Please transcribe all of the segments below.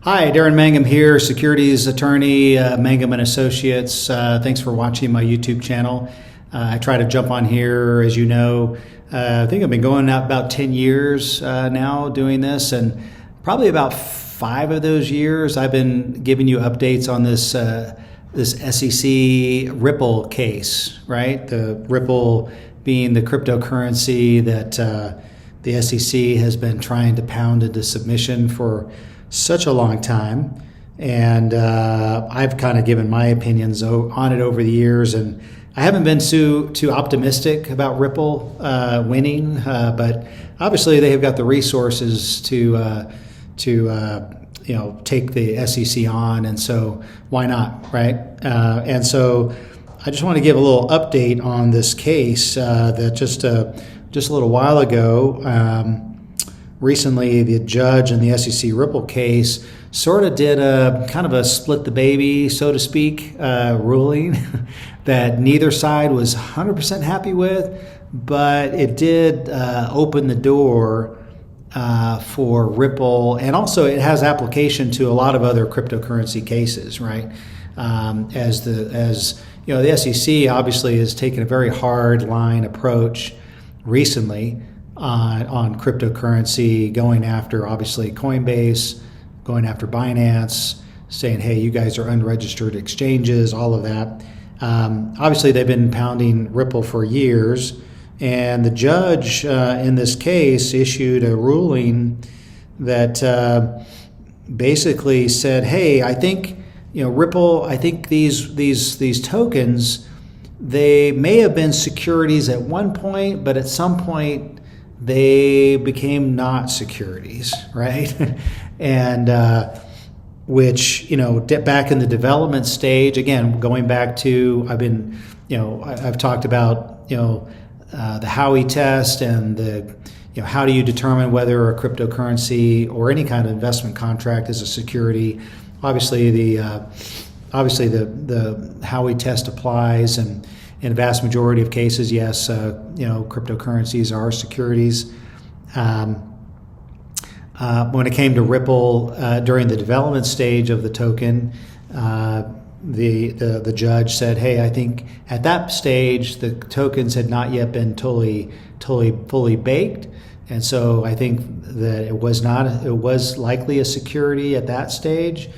Hi, Darren Mangum here, securities attorney, Mangum and Associates. Thanks for watching my YouTube channel. I try to jump on here, as you know. I think I've been going out about 10 years now doing this, and probably about 5 of those years I've been giving you updates on this SEC Ripple case, right? The Ripple being the cryptocurrency that the SEC has been trying to pound into submission for such a long time, and I've kind of given my opinions on it over the years, and I haven't been too optimistic about Ripple winning, but obviously they have got the resources to take the SEC on, and so why not, right? And so I just want to give a little update on this case that just a little while ago. Recently, the judge in the SEC Ripple case sort of did a kind of a split the baby, so to speak, ruling that neither side was 100% happy with, but it did open the door for Ripple, and also it has application to a lot of other cryptocurrency cases, right? As the SEC obviously has taken a very hard line approach recently on cryptocurrency, going after obviously Coinbase, going after Binance, saying, hey, you guys are unregistered exchanges, all of that. Obviously, they've been pounding Ripple for years, and the judge in this case issued a ruling that basically said, hey, I think Ripple, I think these tokens, they may have been securities at one point, but at some point they became not securities, right? And which, back in the development stage, again, going back to, I've talked about, the Howey test and the, how do you determine whether a cryptocurrency or any kind of investment contract is a security? Obviously, the Howey test applies, and in a vast majority of cases, yes, cryptocurrencies are securities. When it came to Ripple during the development stage of the token, the judge said, "Hey, I think at that stage the tokens had not yet been fully baked, and so I think that it was likely a security at that stage."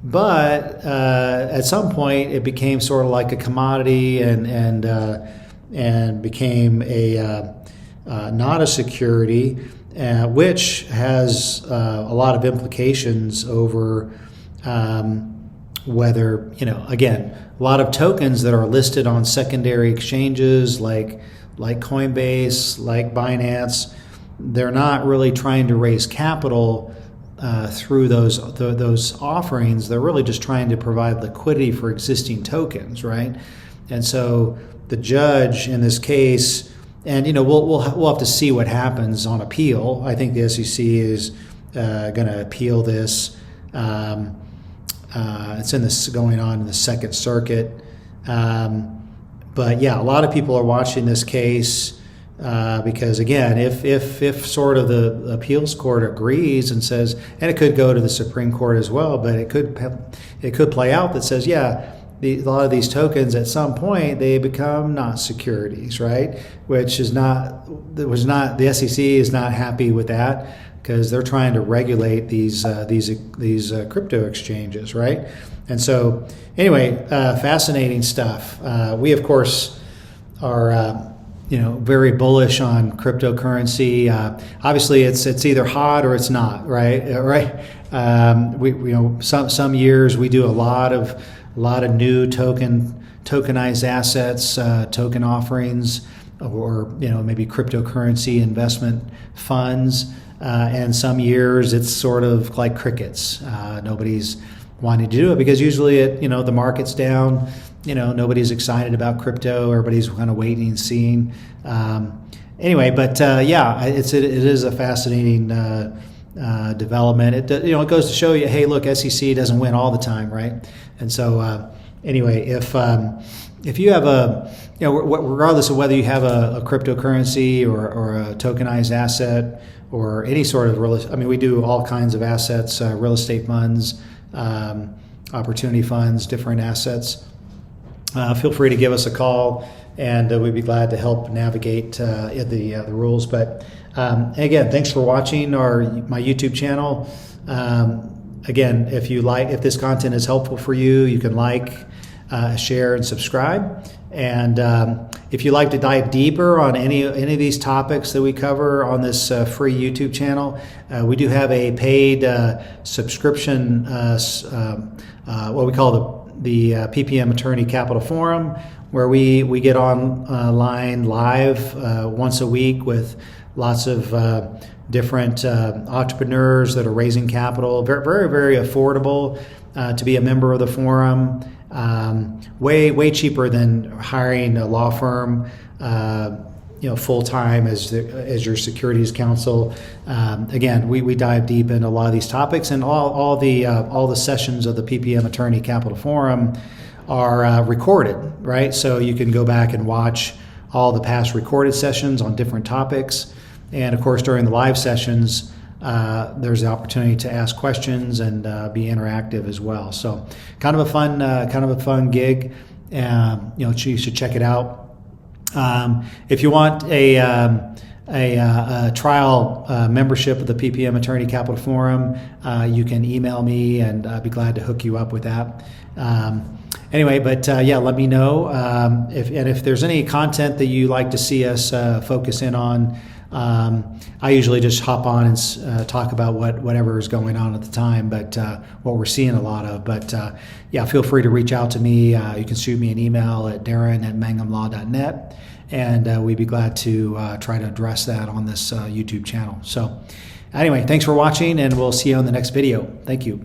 But at some point, it became sort of like a commodity and became a not a security, which has a lot of implications over whether, again, a lot of tokens that are listed on secondary exchanges like Coinbase, like Binance, they're not really trying to raise capital through those offerings. They're really just trying to provide liquidity for existing tokens, right? And so the judge in this case, and we'll have to see what happens on appeal. I think the SEC is going to appeal this. It's going on in the Second Circuit, but yeah, a lot of people are watching this case. Because again, if sort of the appeals court agrees and says, and it could go to the Supreme Court as well, but it could play out that says, yeah, a lot of these tokens at some point they become not securities, right? The SEC is not happy with that because they're trying to regulate these crypto exchanges, right? And so anyway, fascinating stuff. We of course are. Very bullish on cryptocurrency. Obviously, it's either hot or it's not, right? Some years we do a lot of new tokenized assets, token offerings, or maybe cryptocurrency investment funds. And some years it's sort of like crickets. Nobody's wanting to do it because usually the market's down. Nobody's excited about crypto. Everybody's kind of waiting and seeing. Anyway, but it is a fascinating development. It goes to show you, hey, look, SEC doesn't win all the time, right? And so anyway, if you have regardless of whether you have a cryptocurrency or a tokenized asset, or any sort of real. I mean, we do all kinds of assets, real estate funds, opportunity funds, different assets. Feel free to give us a call, and we'd be glad to help navigate the rules. But again, thanks for watching my YouTube channel. Again, if this content is helpful for you, you can share, and subscribe. And if you'd like to dive deeper on any of these topics that we cover on this free YouTube channel, we do have a paid subscription, what we call the PPM Attorney Capital Forum, where we get online live once a week with lots of different entrepreneurs that are raising capital. Very, very, very affordable to be a member of the forum. Way cheaper than hiring a law firm, full time as your securities counsel. Again, we dive deep into a lot of these topics, and all the sessions of the PPM Attorney Capital Forum are recorded, right? So you can go back and watch all the past recorded sessions on different topics, and of course during the live sessions, there's the opportunity to ask questions and be interactive as well. So kind of a fun gig. You should check it out. If you want a trial membership of the PPM Attorney Capital Forum, you can email me, and I'd be glad to hook you up with that. Anyway, but let me know if there's any content that you like to see us focus in on. I usually just hop on and talk about whatever is going on at the time, but what we're seeing a lot of. But feel free to reach out to me. You can shoot me an email at darren@mangumlaw.net, and we'd be glad to try to address that on this YouTube channel. So anyway, thanks for watching, and we'll see you on the next video. Thank you.